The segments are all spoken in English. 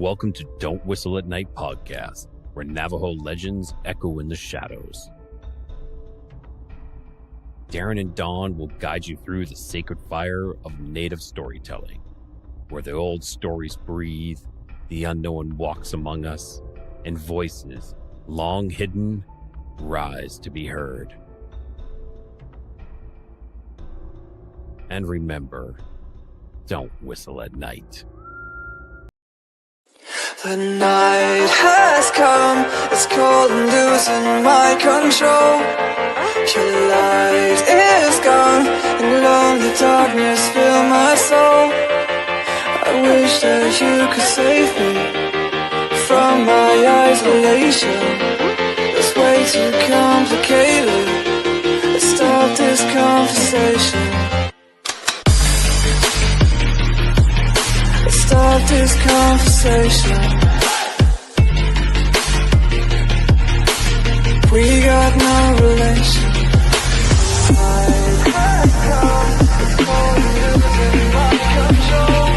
Welcome to Don't Whistle at Night podcast, where Navajo legends echo in the shadows. Darren and Dawn will guide you through the sacred fire of native storytelling, where the old stories breathe, the unknown walks among us, and voices, long hidden, rise to be heard. And remember, don't whistle at night. The night has come, it's cold and losing my control. Your light is gone, and lonely darkness fill my soul. I wish that you could save me from my isolation. It's way too complicated. Let's start this conversation. Let's start this conversation. We got no relation. I have come, it's cold and losing my control.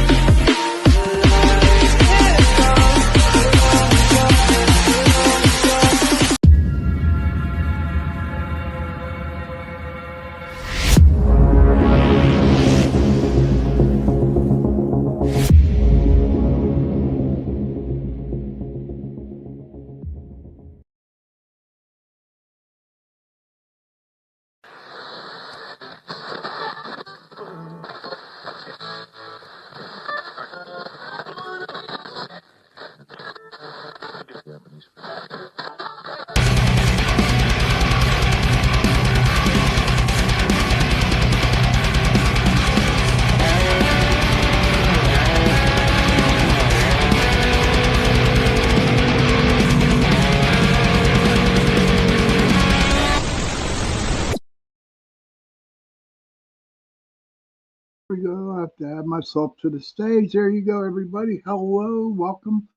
We go. I have to add myself to the stage. There you go, everybody. Hello, welcome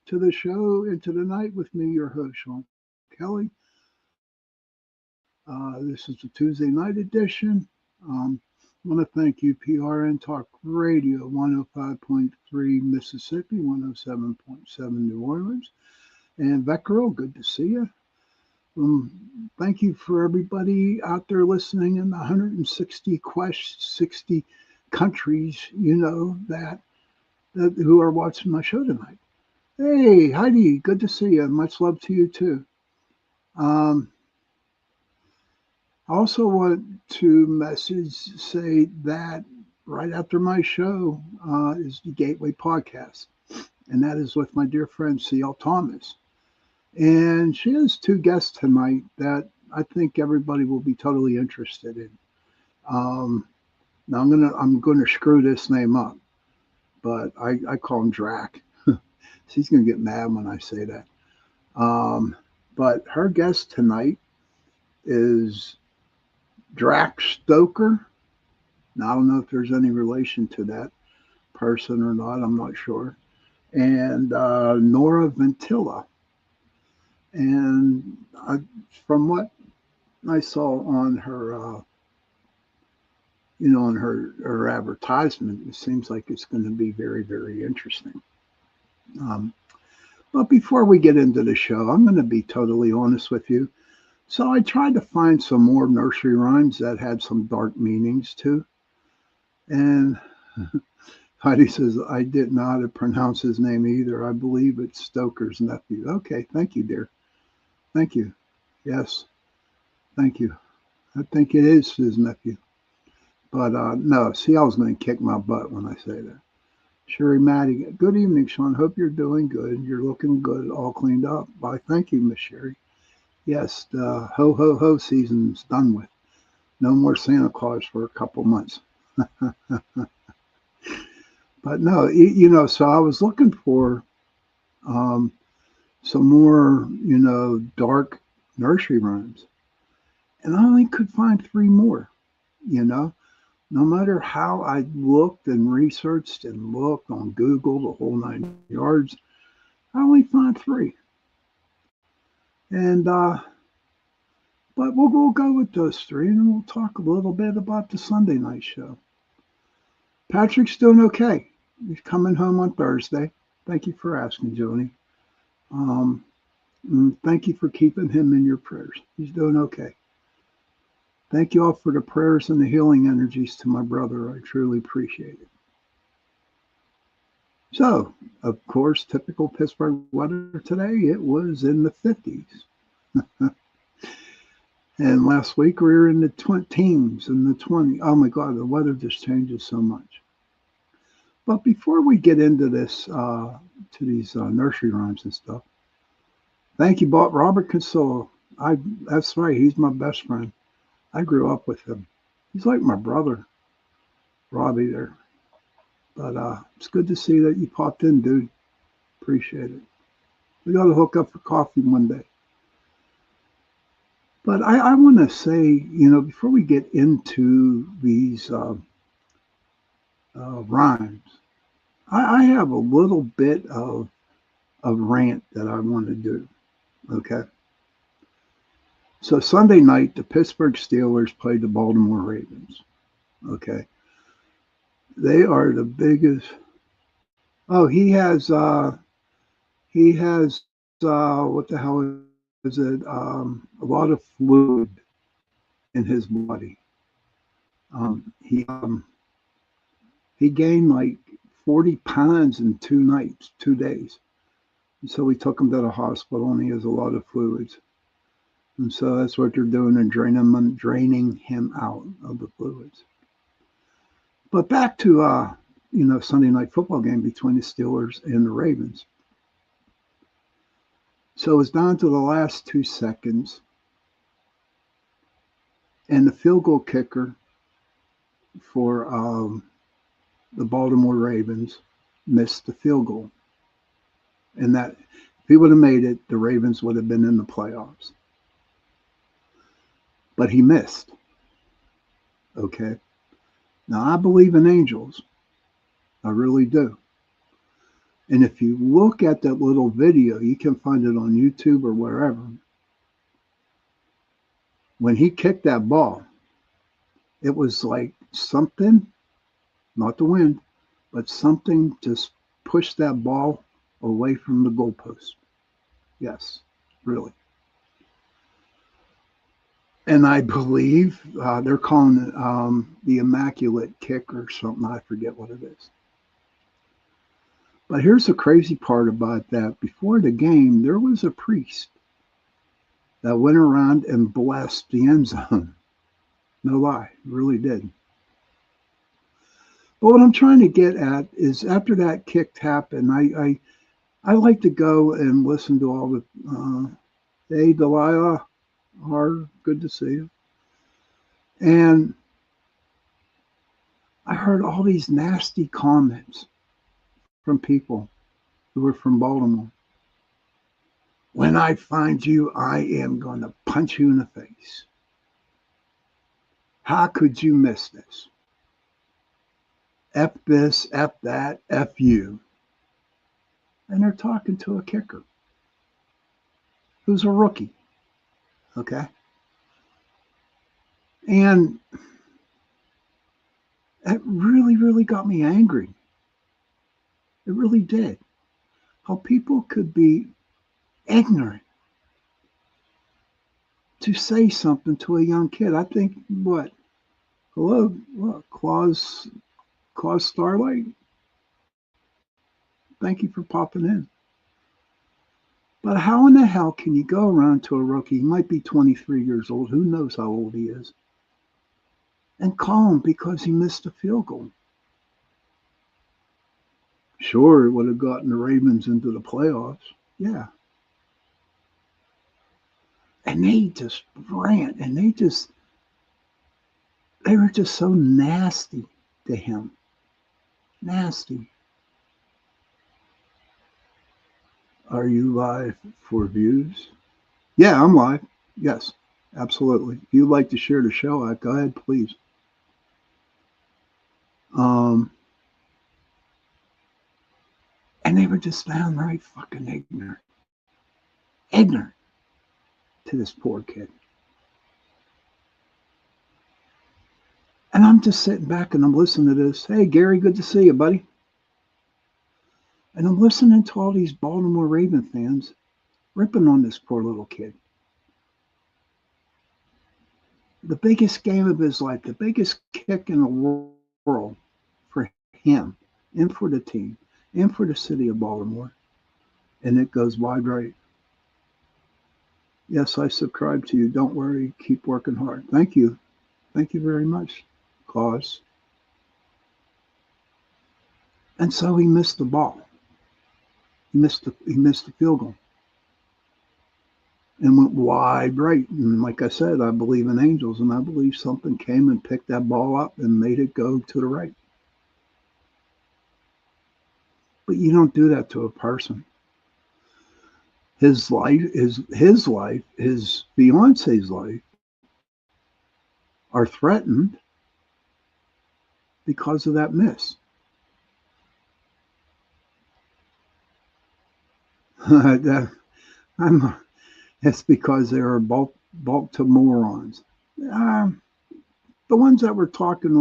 to the show Into the Night with me, your host, Sean Kelly. This is the Tuesday night edition. I want to thank you, PRN Talk Radio, 105.3 Mississippi, 107.7 New Orleans, and Vecro. Good to see you. Thank you for everybody out there listening in the 160 60 countries, that who are watching my show tonight. Hey, Heidi, good to see you. Much love to you too. I also want to say that right after my show is the Gateway Podcast, and that is with my dear friend C.L. Thomas. And she has two guests tonight that I think everybody will be totally interested in. Now I'm gonna screw this name up, but I call him Drac. She's gonna get mad when I say that. But her guest tonight is Drac Stoker. Now I don't know if there's any relation to that person or not. I'm not sure. And Nora Ventilla. And from what I saw on her, on her advertisement, it seems like it's going to be very, very interesting. But before we get into the show, I'm going to be totally honest with you. So I tried to find some more nursery rhymes that had some dark meanings too. And Heidi says, I didn't know how to pronounce his name either. I believe it's Stoker's nephew. Okay, thank you, dear. Thank you. Yes, thank you. I think it is his nephew. But no, see, I was going to kick my butt when I say that. Sherry Maddie, good evening, Sean. Hope you're doing good. You're looking good, all cleaned up. Why, thank you, Miss Sherry. Yes, the ho, ho, ho season's done with. No more Santa Claus for a couple months. But no, so I was looking for some more, dark nursery rhymes. And I only could find 3 more, No matter how I looked and researched and looked on Google, the whole 9 yards, I only found 3. And, but we'll go with those 3 and we'll talk a little bit about the Sunday night show. Patrick's doing okay. He's coming home on Thursday. Thank you for asking, Joni. Um, Thank you for keeping him in your prayers. He's doing okay. Thank you all for the prayers and the healing energies to my brother. I truly appreciate it. So, of course, typical Pittsburgh weather today, it was in the 50s. And last week we were in the teens and the 20s. Oh my God, the weather just changes so much. But before we get into this, to these nursery rhymes and stuff, thank you, Robert Consuelo. That's right, he's my best friend. I grew up with him. He's like my brother, Robbie there. But it's good to see that you popped in, dude. Appreciate it. We got to hook up for coffee one day. But I want to say, before we get into these rhymes, I have a little bit of rant that I want to do. Okay. So Sunday night, the Pittsburgh Steelers played the Baltimore Ravens. Okay. They are the biggest. Oh, he has what the hell is it? A lot of fluid in his body. Um, he um, he gained like 40 pounds in 2 nights, 2 days. And so we took him to the hospital, and he has a lot of fluids. And so that's what they're doing, and draining him out of the fluids. But back to Sunday night football game between the Steelers and the Ravens. So it's down to the last 2 seconds, and the field goal kicker for the Baltimore Ravens missed the field goal. And that if he would have made it, the Ravens would have been in the playoffs. But he missed. Okay. Now I believe in angels. I really do. And if you look at that little video, you can find it on YouTube or wherever. When he kicked that ball, it was like something, not the wind, but something just pushed that ball away from the goalpost. Yes, really. And I believe they're calling it the Immaculate Kick or something. I forget what it is. But here's the crazy part about that. Before the game, there was a priest that went around and blessed the end zone. No lie, really did. But what I'm trying to get at is after that kick happened, I like to go and listen to all the, hey, Delilah, good to see you. And I heard all these nasty comments from people who were from Baltimore. When I find you, I am going to punch you in the face. How could you miss this? F this, F that, F you. And they're talking to a kicker who's a rookie. Okay. And it really, really got me angry. It really did. How people could be ignorant to say something to a young kid. I think, what? Hello, what? Claus Starlight? Thank you for popping in. But how in the hell can you go around to a rookie? He might be 23 years old. Who knows how old he is? And call him because he missed a field goal. Sure, it would have gotten the Ravens into the playoffs. Yeah. And they just rant, and they were just so nasty to him. Nasty. Are you live for views? Yeah, I'm live. Yes, absolutely. If you'd like to share the show, go ahead, please. And they were just downright fucking ignorant. Ignorant to this poor kid. And I'm just sitting back and I'm listening to this. Hey, Gary, good to see you, buddy. And I'm listening to all these Baltimore Raven fans ripping on this poor little kid. The biggest game of his life, the biggest kick in the world for him and for the team and for the city of Baltimore. And it goes wide right. Yes, I subscribe to you. Don't worry. Keep working hard. Thank you. Thank you very much, Claus. And so he missed the ball. He missed the field goal and went wide right. And like I said, I believe in angels, and I believe something came and picked that ball up and made it go to the right. But you don't do that to a person. His fiance's life are threatened because of that miss. That, I'm, it's because they are bulk to morons. Uh, the ones that were talking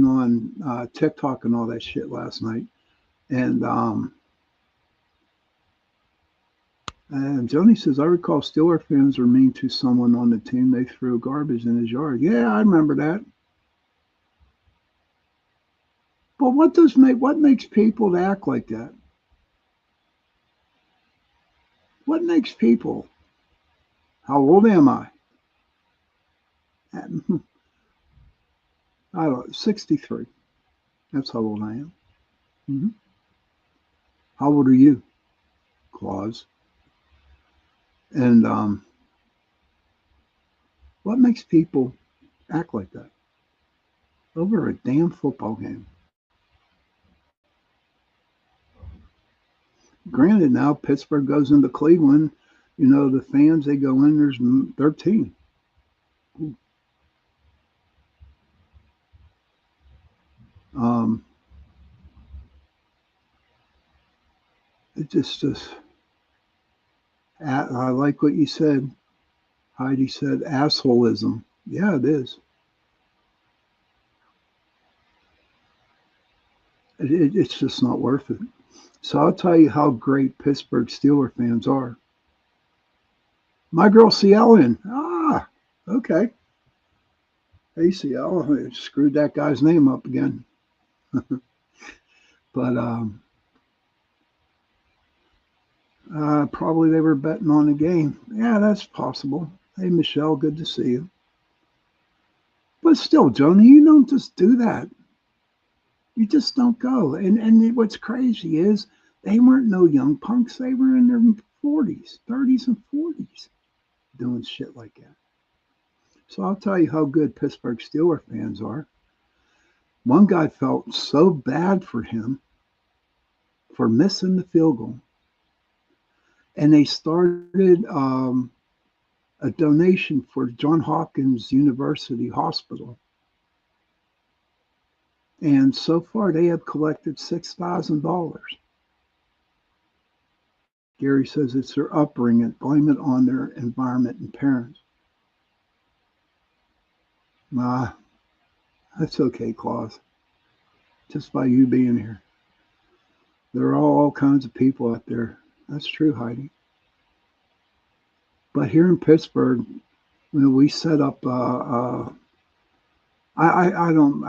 on TikTok and all that shit last night, and Joni says, I recall Steeler fans were mean to someone on the team. They threw garbage in his yard. Yeah, I remember that. But what makes people act like that? What makes people? How old am I? I don't know, 63. That's how old I am. Hmm. How old are you, Claus? And what makes people act like that over a damn football game? Granted, now Pittsburgh goes into Cleveland. You know, the fans, they go in, there's 13. Um, just, I like what you said. Heidi said, assholeism. Yeah, it is. It's just not worth it. So I'll tell you how great Pittsburgh Steeler fans are. My girl Cielen. Ah, okay. Hey, Ciel, I screwed that guy's name up again. But probably they were betting on the game. Yeah, that's possible. Hey, Michelle, good to see you. But still, Joni, you don't just do that. You just don't go. And what's crazy is they weren't no young punks. They were in their 40s, 30s, and 40s doing shit like that. So I'll tell you how good Pittsburgh Steeler fans are. One guy felt so bad for him for missing the field goal, and they started a donation for John Hopkins University Hospital. And so far, they have collected $6,000. Gary says it's their upbringing. Blame it on their environment and parents. Nah, that's okay, Claus. Just by you being here. There are all kinds of people out there. That's true, Heidi. But here in Pittsburgh, we set up. I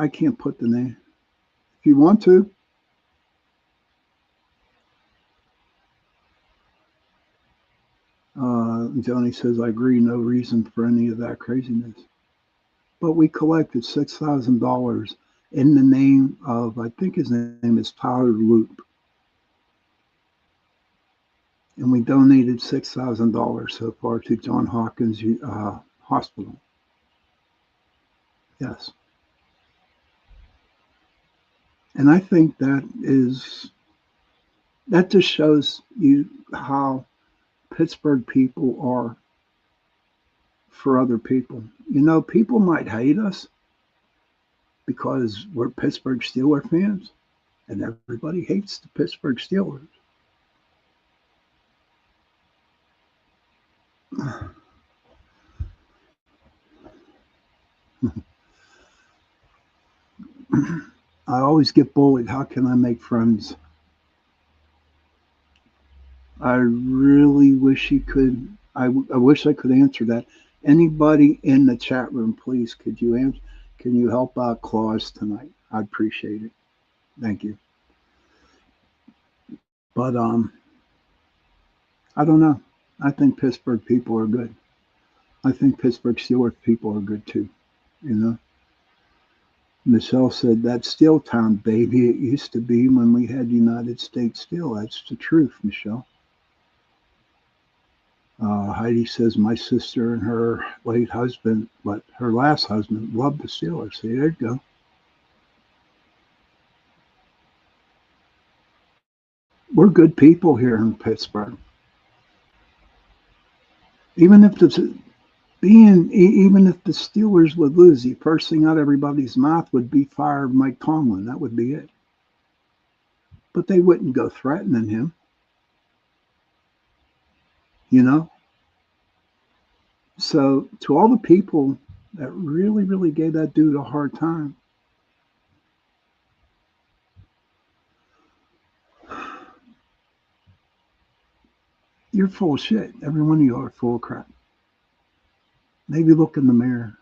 can't put the name. If you want to, Johnny says I agree. No reason for any of that craziness. But we collected $6,000 in the name of, I think his name is Tyler Loop, and we donated $6,000 so far to John Hopkins Hospital. Yes. And I think that just shows you how Pittsburgh people are for other people. You know, people might hate us because we're Pittsburgh Steelers fans, and everybody hates the Pittsburgh Steelers. I always get bullied. How can I make friends? I really wish you could. I wish I could answer that. Anybody in the chat room, please, could you answer? Can you help out Claus tonight? I'd appreciate it. Thank you. But I don't know. I think Pittsburgh people are good. I think Pittsburgh Steelers people are good too. You know, Michelle said that Steel Town baby. It used to be when we had United States Steel. That's the truth, Michelle. Heidi says my sister and her late husband, but her last husband, loved the Steelers. See, there you go. We're good people here in Pittsburgh. Even if the even if the Steelers would lose, the first thing out of everybody's mouth would be fire Mike Tomlin. That would be it. But they wouldn't go threatening him. You know. So to all the people that really, really gave that dude a hard time, you're full of shit. Every one of you are full of crap. Maybe look in the mirror.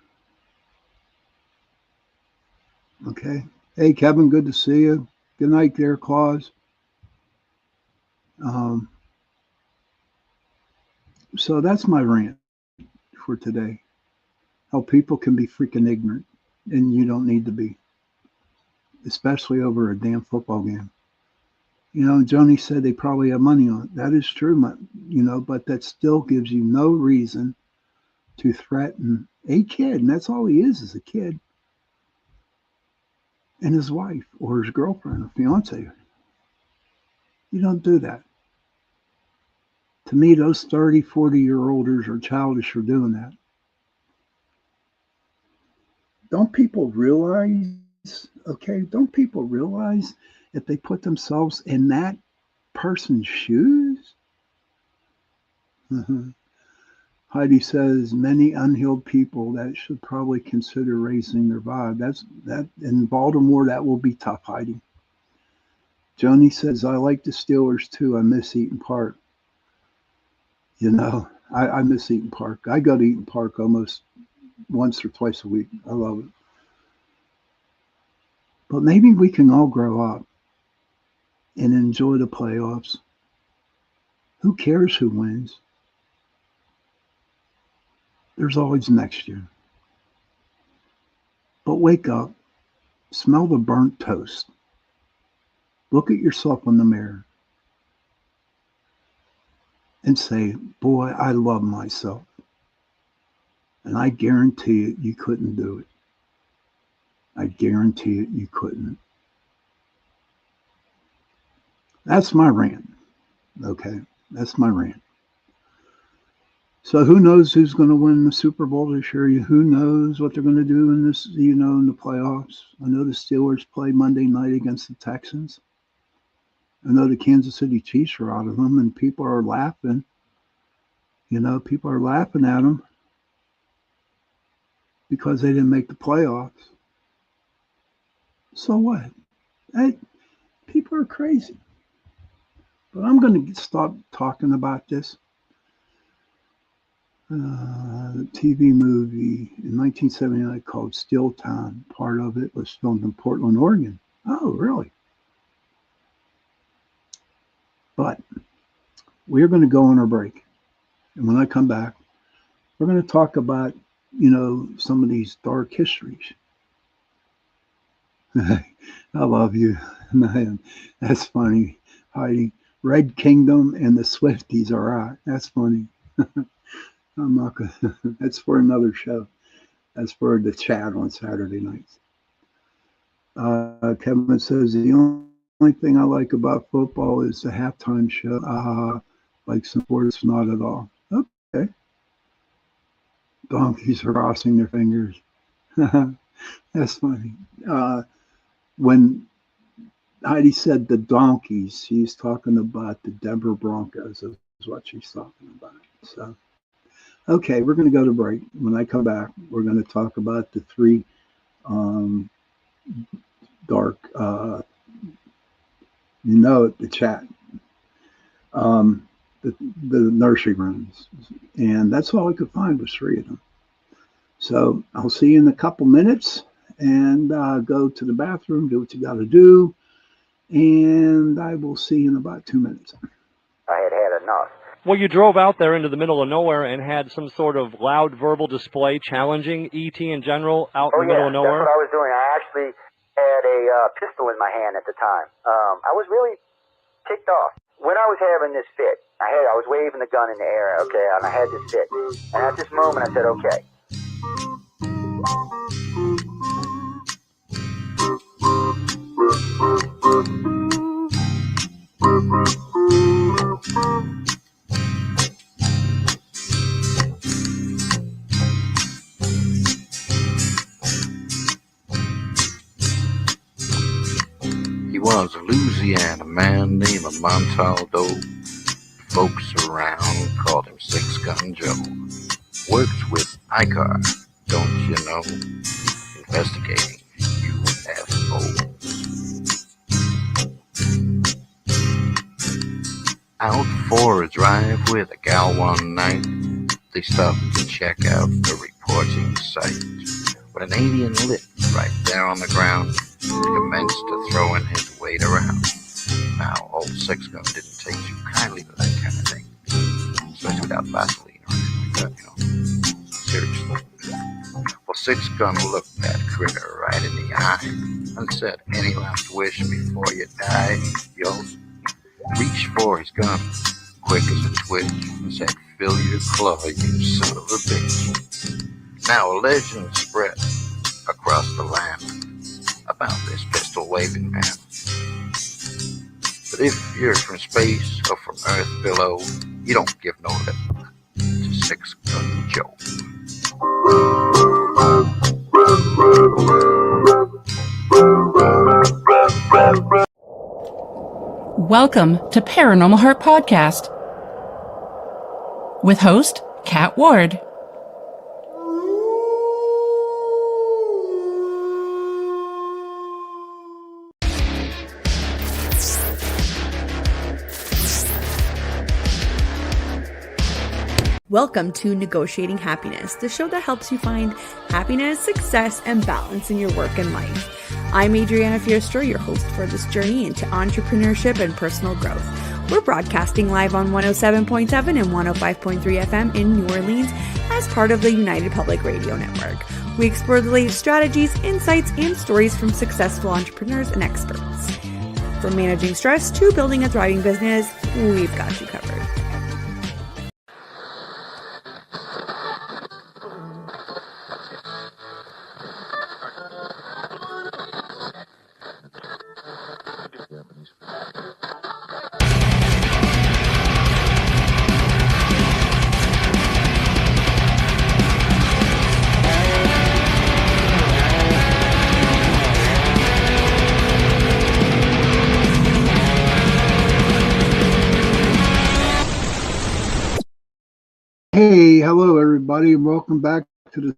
Okay. Hey, Kevin, good to see you. Good night there, Claus. Um, so that's my rant for today. How people can be freaking ignorant, and you don't need to be, especially over a damn football game. You know, Joni said they probably have money on it. That is true, but that still gives you no reason to threaten a kid, and that's all he is a kid, and his wife or his girlfriend or fiance. You don't do that. To me, those 30, 40-year-olders are childish for doing that. Don't people realize, okay, don't people realize if they put themselves in that person's shoes? Uh-huh. Heidi says many unhealed people that should probably consider raising their vibe. That's that in Baltimore. That will be tough, Heidi. Joni says I like the Steelers too. I miss Eaton Park. You know, I miss Eaton Park. I go to Eaton Park almost once or twice a week. I love it. But maybe we can all grow up and enjoy the playoffs. Who cares who wins? There's always next year. But wake up, smell the burnt toast, look at yourself in the mirror, and say, boy, I love myself. And I guarantee it, you couldn't do it. I guarantee it, you couldn't. That's my rant. Okay, that's my rant. So who knows who's going to win the Super Bowl this year? Who knows what they're going to do in this, in the playoffs? I know the Steelers play Monday night against the Texans. I know the Kansas City Chiefs are out of them, and people are laughing. People are laughing at them because they didn't make the playoffs. So what? Hey, people are crazy. But I'm going to stop talking about this. TV movie in 1979 called Steel Town. Part of it was filmed in Portland, Oregon. Oh, really? But we're going to go on our break. And when I come back, we're going to talk about, some of these dark histories. I love you, man. That's funny, Heidi. Red Kingdom and the Swifties are out. That's funny. I'm not gonna. That's for another show. That's for the chat on Saturday nights. Kevin says the only thing I like about football is the halftime show. Like some sports, not at all. Okay. Donkeys are crossing their fingers. That's funny. When Heidi said the donkeys, she's talking about the Denver Broncos, is what she's talking about. So, okay, we're going to go to break. When I come back, we're going to talk about the three dark you know it, the chat, um, the nursery rooms. And that's all I could find was three of them. So I'll see you in a couple minutes, and go to the bathroom, do what you got to do, and I will see you in about 2 minutes. I had had enough. Well, you drove out there into the middle of nowhere and had some sort of loud verbal display challenging ET in general out in the middle of nowhere? That's what I was doing. I actually had a pistol in my hand at the time. I was really ticked off. When I was having this fit, I was waving the gun in the air, okay, and I had this fit. And at this moment, I said, okay. He was a Louisiana man named Montaldo. Folks around called him Six Gun Joe. Worked with ICAR, don't you know? Investigating UFOs. Out for a drive with a gal one night, they stopped to check out the reporting site. When an alien lit right there on the ground, he commenced to throwing his weight around. Now, old Six Gun didn't take too kindly to that kind of thing, especially without Vaseline or anything like that, Seriously. Well, Six Gun looked that critter right in the eye and said, "Any last wish before you die?" He yelled. Reached for his gun, quick as a twitch, and said, "Fill your claw, you son of a bitch." Now a legend spread across the land about this pistol-waving man. But if you're from space or from Earth below, you don't give no lip to Six Gun Joe. Welcome to Paranormal Heart Podcast with host Kat Ward. Welcome to Negotiating Happiness, the show that helps you find happiness, success, and balance in your work and life. I'm Adriana Fierster, your host for this journey into entrepreneurship and personal growth. We're broadcasting live on 107.7 and 105.3 FM in New Orleans as part of the United Public Radio Network. We explore the latest strategies, insights, and stories from successful entrepreneurs and experts. From managing stress to building a thriving business, we've got you covered. Hey, hello everybody, and welcome back to the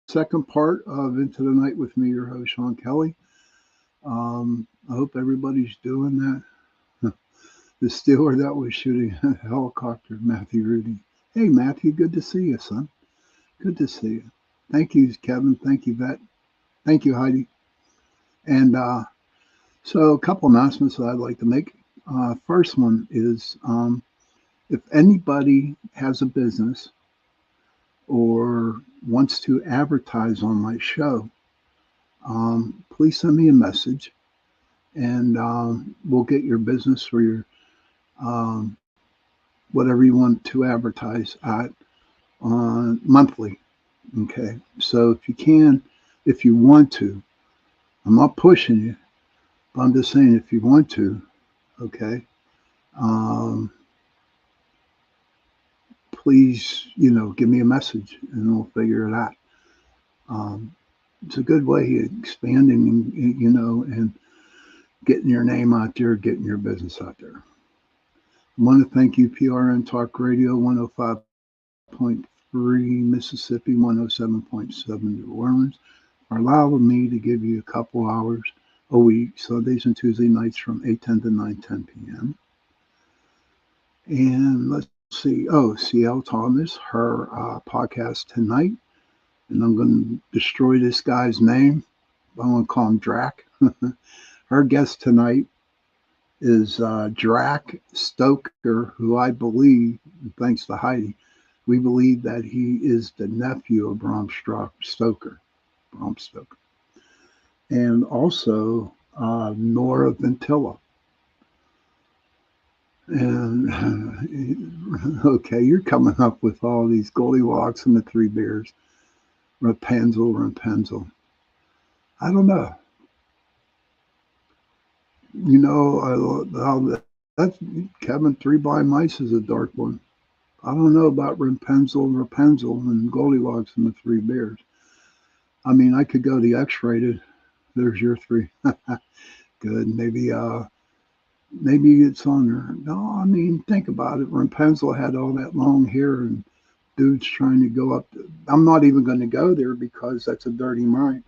second part of Into the Night with me, your host, Sean Kelly. I hope everybody's doing that. The Steeler that was shooting a helicopter, Matthew Rudy. Hey, Matthew, good to see you, son. Good to see you. Thank you, Kevin. Thank you, Vet. Thank you, Heidi. And so a couple announcements that I'd like to make. First one is if anybody has a business or wants to advertise on my show, please send me a message, and we'll get your business or your whatever you want to advertise at monthly. Okay, so if you can, if you want to, I'm not pushing you, but I'm just saying if you want to, okay. Please, give me a message and we'll figure it out. It's a good way of expanding, and getting your name out there, getting your business out there. I want to thank you, PRN Talk Radio, 105.3 Mississippi, 107.7 New Orleans, for allowing me to give you a couple hours a week, Sundays and Tuesday nights from 8:10 to 9:10 p.m. And let's see, CL Thomas, her podcast tonight, and I'm going to destroy this guy's name. I'm going to call him Drac. Her guest tonight is Drac Stoker, who I believe, thanks to Heidi, we believe that he is the nephew of Bram Stoker. And also Nora Ventilla. And okay, you're coming up with all these Goldilocks and the Three Bears, Rapunzel. I don't know. You know, that's Kevin. Three Blind Mice is a dark one. I don't know about Rapunzel, and Goldilocks and the Three Bears. I mean, I could go the X-rated. There's your three. Good. Maybe it's on there. No, I mean, think about it. Rapunzel had all that long hair and dudes trying to go up. I'm not even going to go there because that's a dirty mind.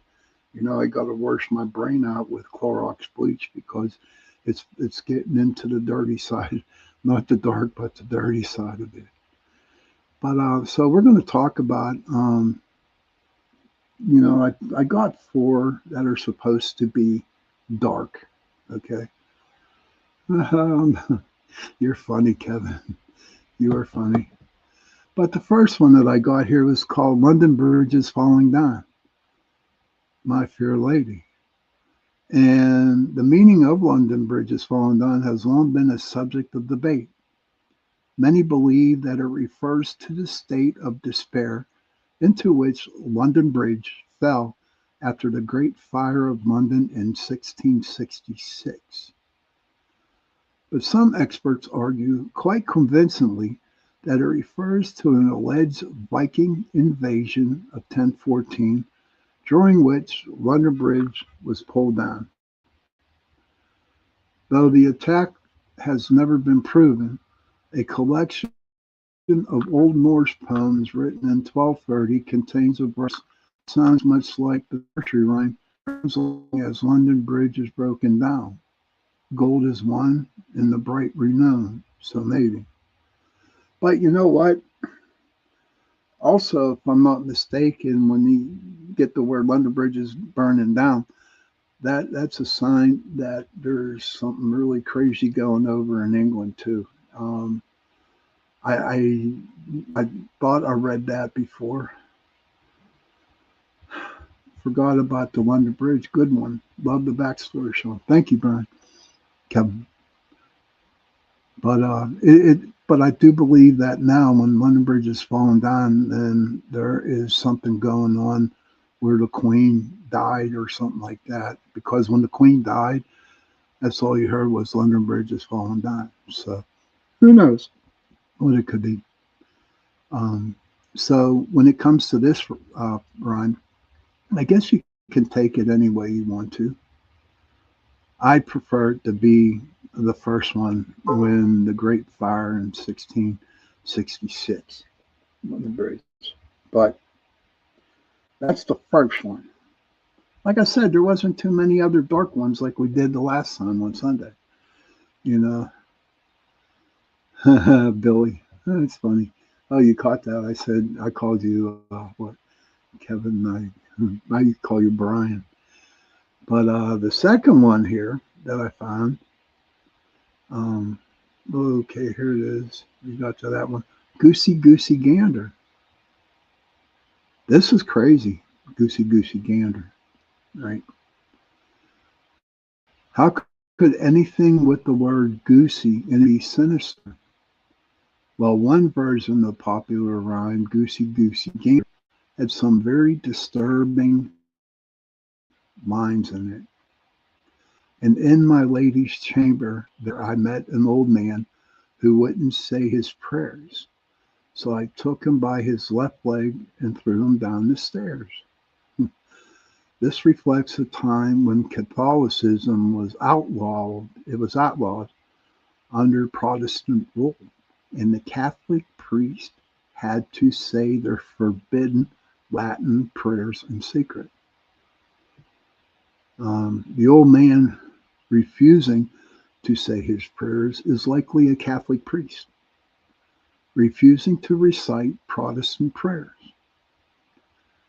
You know, I got to wash my brain out with Clorox bleach because it's getting into the dirty side, not the dark, but the dirty side of it. But so we're going to talk about, I got 4 that are supposed to be dark. Okay. You're funny, Kevin. You are funny. But the first one that I got here was called London Bridge is Falling Down, My Fair Lady. And the meaning of London Bridge is Falling Down has long been a subject of debate. Many believe that it refers to the state of despair into which London Bridge fell after the Great Fire of London in 1666. But some experts argue quite convincingly that it refers to an alleged Viking invasion of 1014, during which London Bridge was pulled down. Though the attack has never been proven, a collection of Old Norse poems written in 1230 contains a verse that sounds much like the nursery rhyme, as London Bridge is broken down. Gold is won in the bright renown, so maybe. But you know what? Also, if I'm not mistaken, when you get to where London Bridge is burning down, that's a sign that there's something really crazy going over in England too. I thought I read that before. Forgot about the London Bridge. Good one. Love the backstory, Sean. Thank you, Brian. Kevin. But but I do believe that now, when London Bridge is falling down, then there is something going on where the Queen died or something like that. Because when the Queen died, that's all you heard was London Bridge is falling down. So who knows what it could be. So when it comes to this rhyme, I guess you can take it any way you want to. I prefer it to be the first one when the Great Fire in 1666 on the bridge. But that's the first one. Like I said, there wasn't too many other dark ones like we did the last time on Sunday. You know, Billy, that's funny. Oh, you caught that? I said I called you what, Kevin? I call you Brian. But the second one here that I found, okay, here it is. We got to that one. Goosey Goosey Gander. This is crazy. Goosey Goosey Gander, right? How could anything with the word goosey in it be sinister? Well, one version of the popular rhyme, Goosey Goosey Gander, had some very disturbing lines in it. And in my lady's chamber, there I met an old man who wouldn't say his prayers. So I took him by his left leg and threw him down the stairs. This reflects a time when Catholicism was outlawed. It was outlawed under Protestant rule, and the Catholic priest had to say their forbidden Latin prayers in secret. The old man refusing to say his prayers is likely a Catholic priest, refusing to recite Protestant prayers.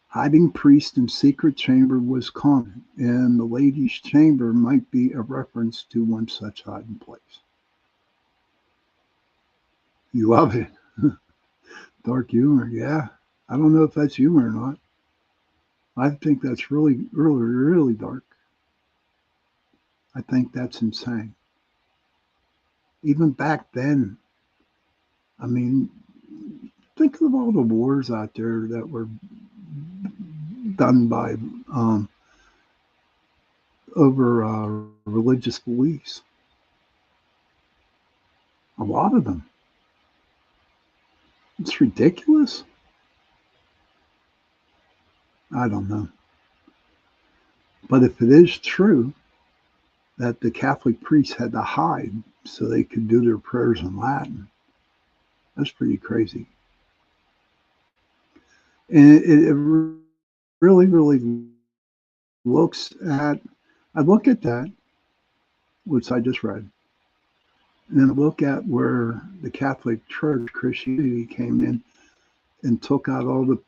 Hiding priests in secret chamber was common, and the ladies' chamber might be a reference to one such hiding place. You love it. Dark humor, yeah. I don't know if that's humor or not. I think that's really, really, really dark. I think that's insane. Even back then, I mean, think of all the wars out there that were done by over religious beliefs. A lot of them. It's ridiculous. I don't know. But if it is true that the Catholic priests had to hide so they could do their prayers in Latin, that's pretty crazy. And it really, really looks at, I look at that, which I just read, and then look at where the Catholic Church, Christianity, came in and took out all the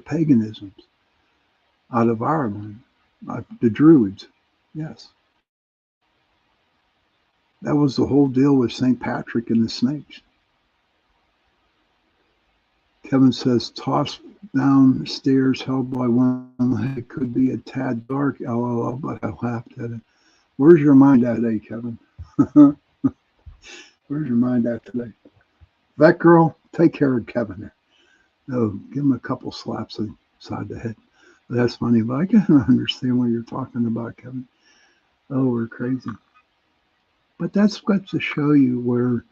paganisms out of Ireland, the Druids. Yes, that was the whole deal with St. Patrick and the snakes. Kevin says, tossed downstairs, held by one leg, could be a tad dark, lol, but I laughed at it. Where's your mind at today, Kevin? Where's your mind at today? That girl, take care of Kevin there. No, give him a couple slaps inside the head. But that's funny, but I can understand what you're talking about, Kevin. Oh, we're crazy. But that's got to show you where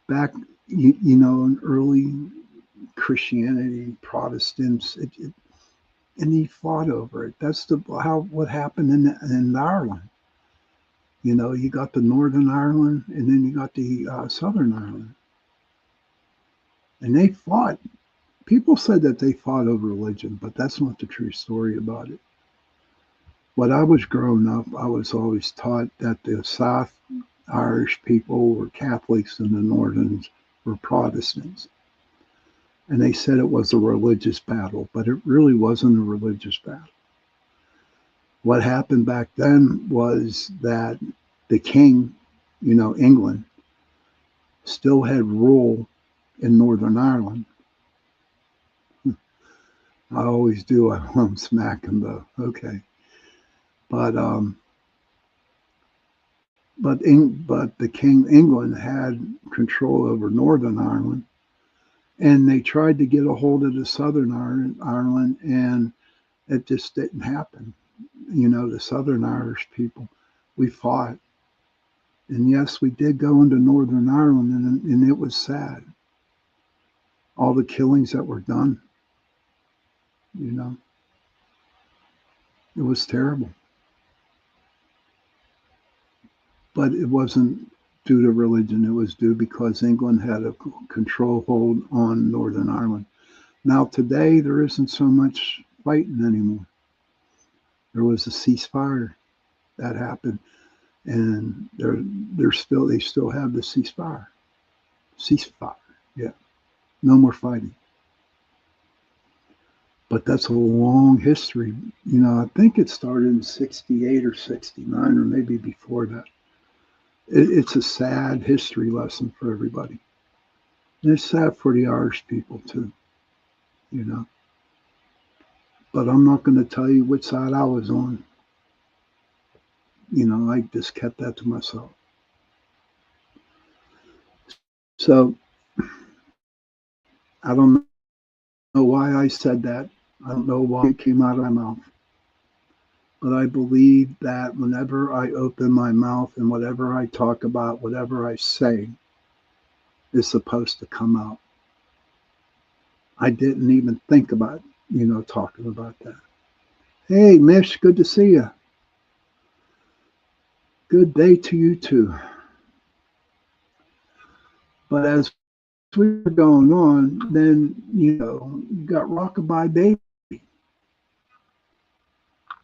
back, you know, in early Christianity, Protestants, and he fought over it. That's what happened in Ireland. You know, you got the Northern Ireland, and then you got the Southern Ireland, and they fought. People said that they fought over religion, but that's not the true story about it. When I was growing up, I was always taught that the South Irish people were Catholics and the Northerns were Protestants. And they said it was a religious battle, but it really wasn't a religious battle. What happened back then was that the king, you know, England, still had rule in Northern Ireland. I always do. I want to smack him though. Okay, but the King England had control over Northern Ireland, and they tried to get a hold of the Southern Ireland, and it just didn't happen. You know, the Southern Irish people, we fought, and yes, we did go into Northern Ireland, and it was sad. All the killings that were done. You know, it was terrible. But it wasn't due to religion. It was due because England had a control hold on Northern Ireland. Now today, there isn't so much fighting anymore. There was a ceasefire that happened, and they still have the ceasefire. Ceasefire, yeah. No more fighting. But that's a long history. You know, I think it started in 68 or 69 or maybe before that. It's a sad history lesson for everybody. And it's sad for the Irish people too, you know. But I'm not going to tell you which side I was on. You know, I just kept that to myself. So I don't know why I said that. I don't know why it came out of my mouth. But I believe that whenever I open my mouth and whatever I talk about, whatever I say is supposed to come out. I didn't even think about, you know, talking about that. Hey, Mish, good to see you. Good day to you too. But as we were going on, then, you know, you got Rockabye Baby.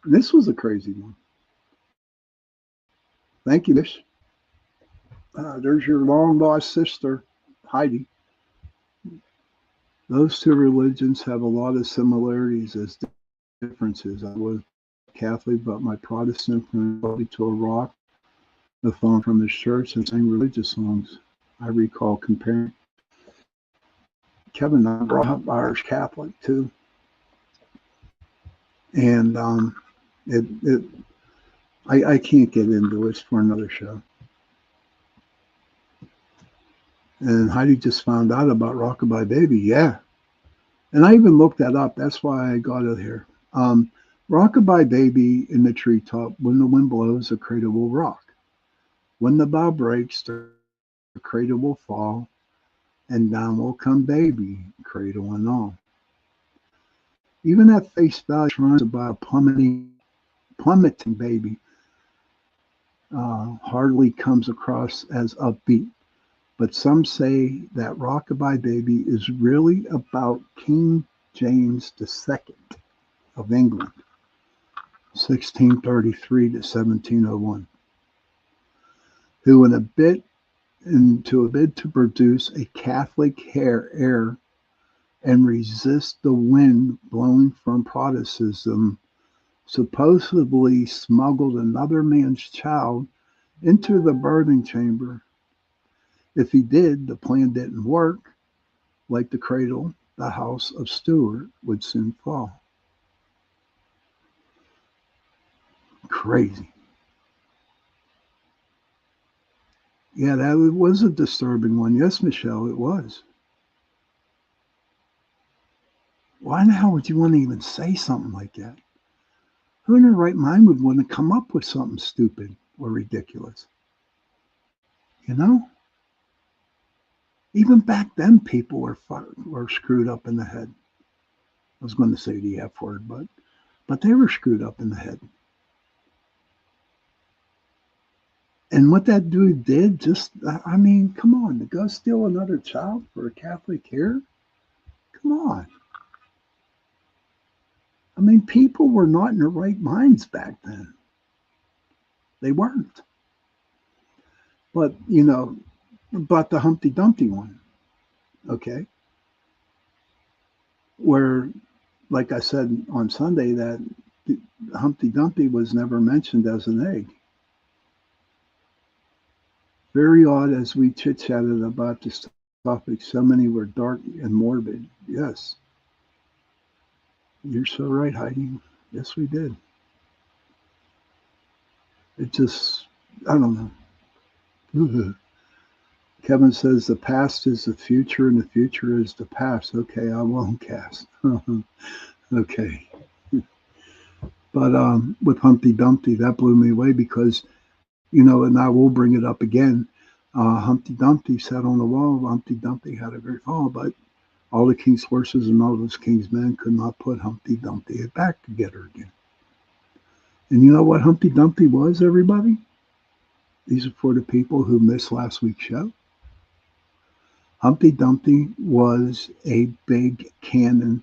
This was a crazy one. Thank you, Miss. There's your long lost sister, Heidi. Those two religions have a lot of similarities as differences. I was Catholic, but my Protestant friend brought me to a rock, the phone from his church, and sang religious songs. I recall comparing. Kevin and I brought up Irish Catholic too, and I can't get into it for another show. And Heidi just found out about Rockabye Baby. Yeah. And I even looked that up. That's why I got it here. Rockabye Baby in the treetop. When the wind blows, the cradle will rock. When the bough breaks, the cradle will fall. And down will come baby, cradle and all. Even at face value, runs about a plummeting baby hardly comes across as upbeat. But some say that Rockabye Baby is really about King James II of England, 1633 to 1701, who in a bid to produce a Catholic heir and resist the wind blowing from Protestantism, supposedly smuggled another man's child into the birthing chamber. If he did, the plan didn't work. Like the cradle, the house of Stuart would soon fall. Crazy. Yeah, that was a disturbing one. Yes, Michelle, it was. Why in the hell would you want to even say something like that? Who in their right mind would want to come up with something stupid or ridiculous? You know? Even back then, people were screwed up in the head. I was going to say the F word, but they were screwed up in the head. And what that dude did, I mean, come on, to go steal another child for a Catholic care? Come on. I mean, people were not in their right minds back then. They weren't. But, about the Humpty Dumpty one, okay? Where, like I said on Sunday, that Humpty Dumpty was never mentioned as an egg. Very odd as we chit-chatted about this topic. So many were dark and morbid. Yes. You're so right, Heidi. Yes, we did. It just, I don't know. Kevin says the past is the future and the future is the past. Okay, I won't cast. Okay. But with Humpty Dumpty, that blew me away because, and I will bring it up again. Humpty Dumpty sat on the wall. Humpty Dumpty had a great fall, but all the king's horses and all those king's men could not put Humpty Dumpty back together again. And you know what Humpty Dumpty was, everybody? These are for the people who missed last week's show. Humpty Dumpty was a big cannon,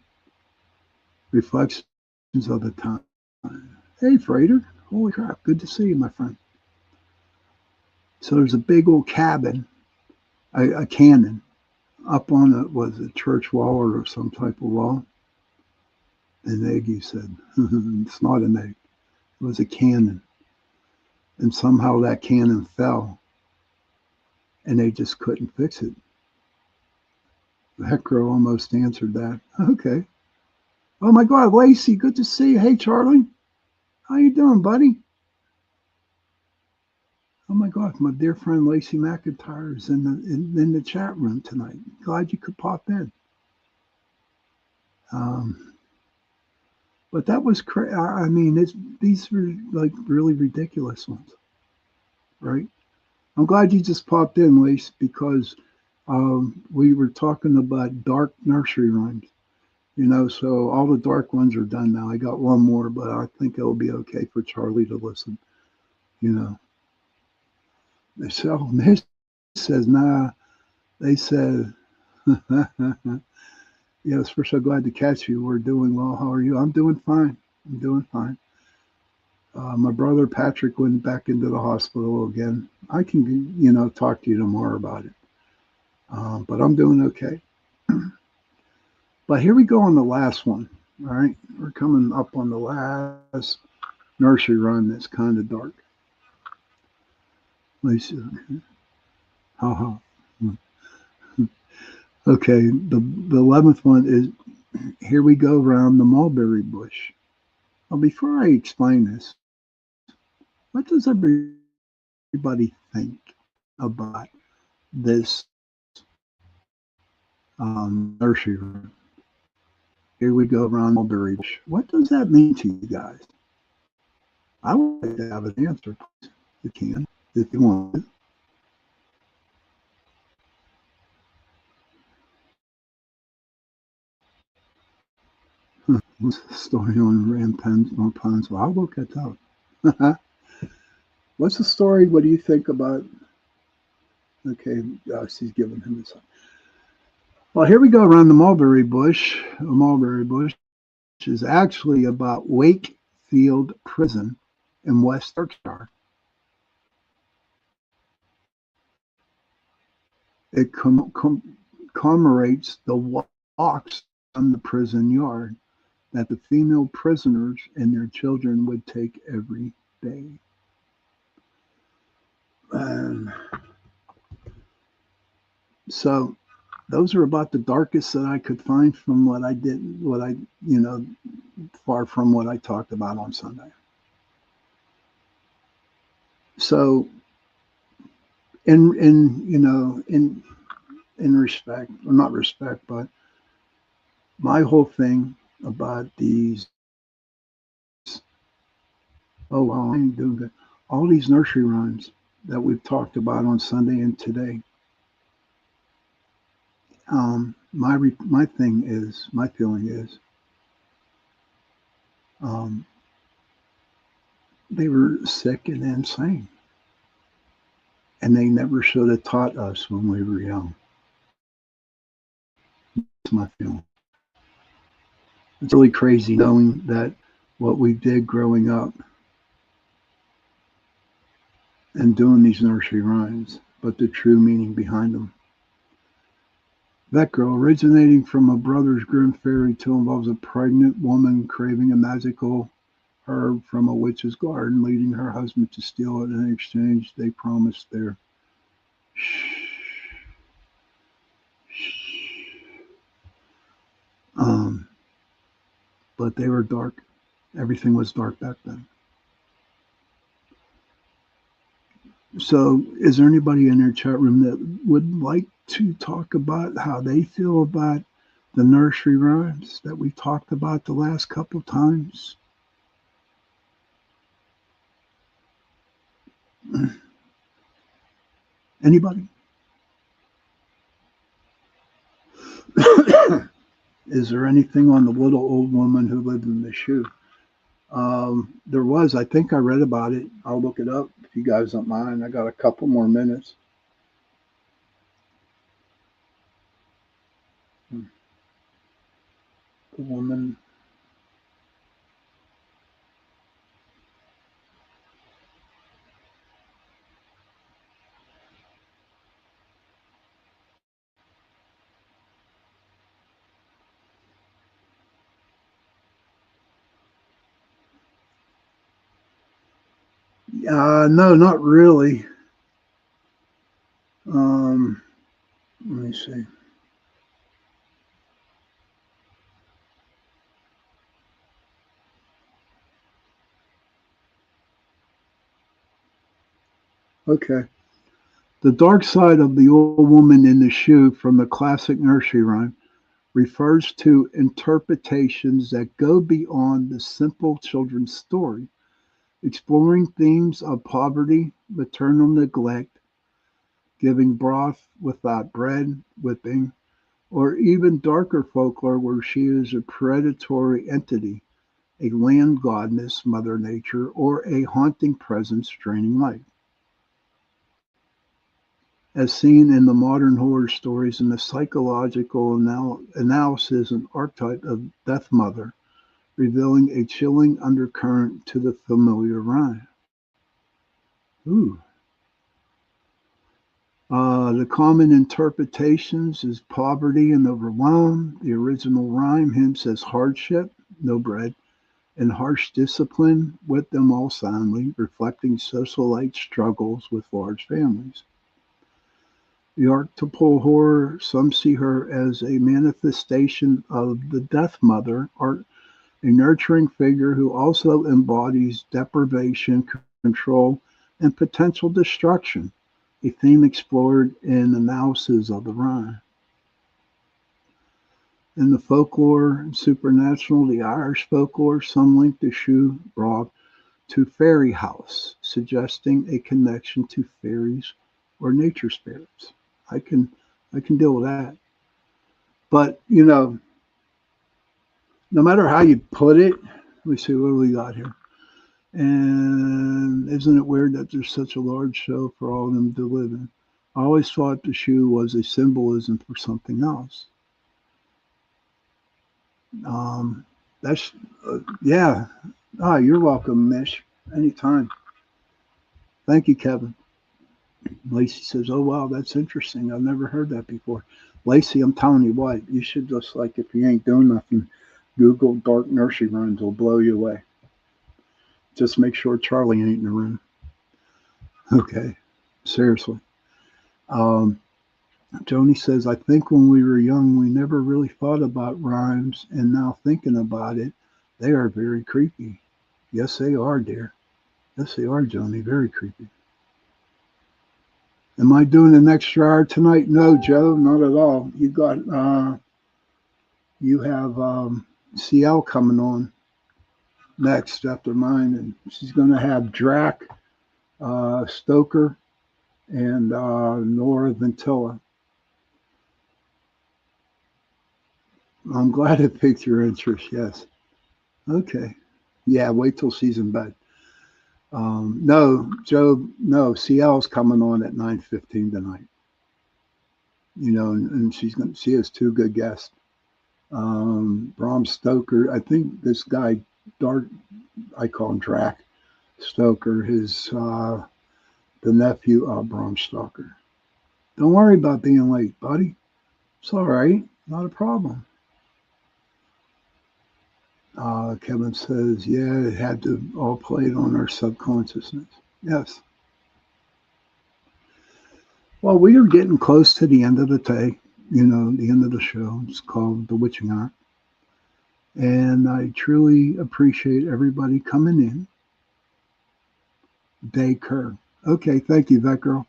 reflections of the time. Hey, Freighter. Holy crap. Good to see you, my friend. So there's a big old cabin, a cannon, up on a church wall or some type of wall. An egg, you said. It's not an egg. It was a cannon. And somehow that cannon fell. And they just couldn't fix it. That girl almost answered that. Okay. Oh my God, Lacey, good to see you. Hey, Charlie. How you doing, buddy? Oh my God, my dear friend Lacey McIntyre is in the chat room tonight. Glad you could pop in. But that was crazy. I mean, these were like really ridiculous ones, right? I'm glad you just popped in, Lace, because we were talking about dark nursery rhymes. So all the dark ones are done now. I got one more, but I think it'll be okay for Charlie to listen. So Miss says, nah. They said, yes, we're so glad to catch you. We're doing well. How are you? I'm doing fine. My brother Patrick went back into the hospital again. I can, talk to you tomorrow about it. But I'm doing okay. But here we go on the last one. All right, we're coming up on the last nursery rhyme that's kind of dark. Let me see. Ha ha. Okay, the 11th one is here we go round the mulberry bush. Well, before I explain this, what does everybody think about this nursery rhyme? Here we go around mulberry bush. What does that mean to you guys? I would like to have an answer. You can, if you want. Story on Rampens. Well, I'll look at that. What's the story? What do you think about? Okay, she's giving him this. Well, here we go around the mulberry bush. A mulberry bush is actually about Wakefield Prison in West Yorkshire. It commemorates the walks on the prison yard that the female prisoners and their children would take every day. So those are about the darkest that I could find from what I did, far from what I talked about on Sunday. So in respect, or not respect, but my whole thing about these, oh, well, I ain't doing good. All these nursery rhymes that we've talked about on Sunday and today. My feeling is, they were sick and insane, and they never should have taught us when we were young. That's my feeling. It's really crazy knowing that what we did growing up and doing these nursery rhymes, but the true meaning behind them. That girl, originating from a Brothers Grimm fairy tale, involves a pregnant woman craving a magical herb from a witch's garden, leading her husband to steal it. In exchange, they promise their but they were dark. Everything was dark back then. So, is there anybody in their chat room that would like to talk about how they feel about the nursery rhymes that we talked about the last couple times? Anybody? Is there anything on the little old woman who lived in the shoe? There was. I think I read about it. I'll look it up if you guys don't mind. I got a couple more minutes. The woman. No, not really. Let me see. Okay. The dark side of the old woman in the shoe from the classic nursery rhyme refers to interpretations that go beyond the simple children's story, exploring themes of poverty, maternal neglect, giving broth without bread, whipping, or even darker folklore where she is a predatory entity, a land goddess, Mother Nature, or a haunting presence draining life. As seen in the modern horror stories and the psychological analysis and archetype of Death Mother, revealing a chilling undercurrent to the familiar rhyme. Ooh. The common interpretations is poverty and overwhelm. The original rhyme hints as hardship, no bread, and harsh discipline, with them all soundly, reflecting socialite struggles with large families. The archetypal horror, some see her as a manifestation of the Death Mother, a nurturing figure who also embodies deprivation, control, and potential destruction, a theme explored in analysis of the rhyme. In the folklore and supernatural, the Irish folklore, some link the shoe brought to fairy house, suggesting a connection to fairies or nature spirits. I can deal with that. But no matter how you put it, let me see what do we got here. And isn't it weird that there's such a large show for all of them to live in? I always thought the shoe was a symbolism for something else. That's yeah. You're welcome, Mish. Anytime. Thank you, Kevin. Lacey says, "Oh wow, that's interesting. I've never heard that before." Lacey, I'm telling you what, you should just if you ain't doing nothing, Google dark nursery rhymes. It'll blow you away. Just make sure Charlie ain't in the room. Okay, seriously. Joni says, "I think when we were young, we never really thought about rhymes, and now thinking about it, they are very creepy." Yes, they are, dear. Yes, they are, Joni. Very creepy. Am I doing an extra hour tonight? No, Joe, not at all. You have CL coming on next after mine, and she's going to have Drac, Stoker, and Nora Ventilla. I'm glad it piqued your interest. Yes. Okay. Yeah. Wait till she's in bed. No, Joe. No, CL's coming on at 9:15 tonight. And she has two good guests. Bram Stoker. I think this guy, I call him Drac Stoker. The nephew of Bram Stoker. Don't worry about being late, buddy. It's all right. Not a problem. Kevin says, yeah, it had to all play it on our subconsciousness. Yes. Well, we are getting close to the end of the day, the end of the show. It's called The Witching Hour. And I truly appreciate everybody coming in. Day Kerr. Okay, thank you, that girl.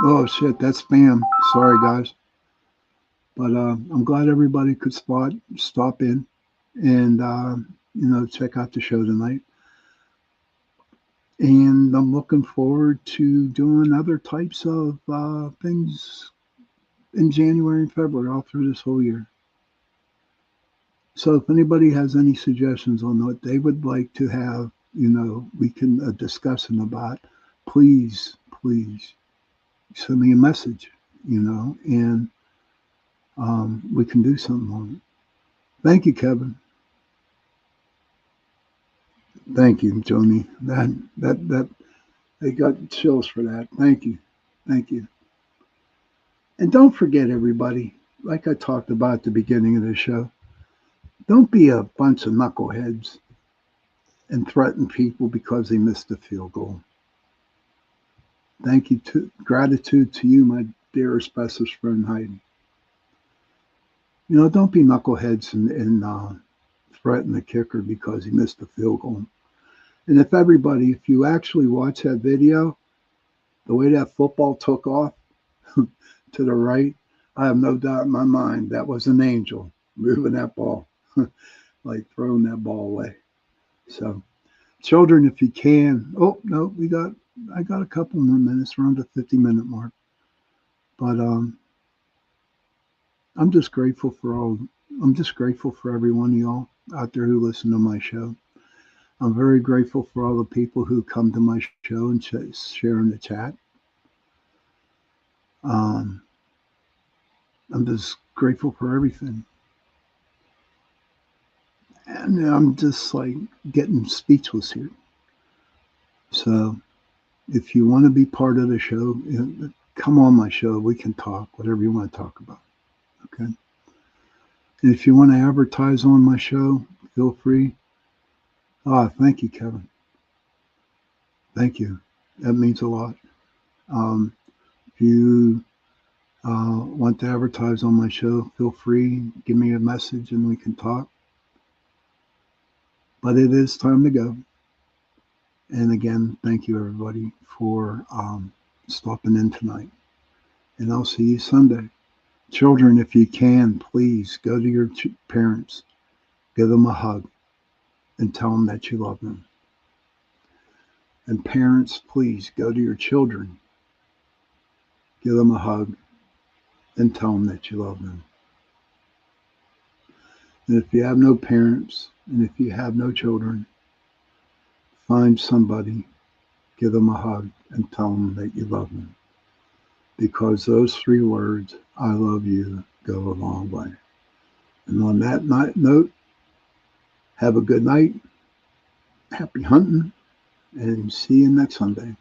Oh, shit, that's spam. Sorry, guys. But I'm glad everybody could stop in and, check out the show tonight. And I'm looking forward to doing other types of things in January and February, all through this whole year. So if anybody has any suggestions on what they would like to have, we can discuss them about, please send me a message, and we can do something on it. Thank you, Kevin. Thank you, Joni. That I got chills for that. Thank you. And don't forget, everybody, like I talked about at the beginning of the show, don't be a bunch of knuckleheads and threaten people because they missed a field goal. Thank you. Gratitude to you, my dearest, bestest friend, Heidi. Don't be knuckleheads and threaten the kicker because he missed a field goal. And if you actually watch that video, the way that football took off to the right, I have no doubt in my mind that was an angel moving that ball, like throwing that ball away. So, children, if you can. Oh no, I got a couple more minutes. Around the 50-minute mark. But I'm just grateful for every one of y'all out there who listen to my show. I'm very grateful for all the people who come to my show and share in the chat. I'm just grateful for everything. And I'm just like getting speechless here. So if you want to be part of the show, come on my show. We can talk, whatever you want to talk about. Okay. And if you want to advertise on my show, feel free. Thank you, Kevin. Thank you. That means a lot. If you want to advertise on my show, feel free. Give me a message and we can talk. But it is time to go. And again, thank you, everybody, for stopping in tonight. And I'll see you Sunday. Children, if you can, please go to your parents, give them a hug, and tell them that you love them. And parents, please go to your children, give them a hug, and tell them that you love them. And if you have no parents, and if you have no children, find somebody, give them a hug, and tell them that you love them. Because those 3 words, I love you, go a long way. And on that note, have a good night, happy hunting, and see you next Sunday.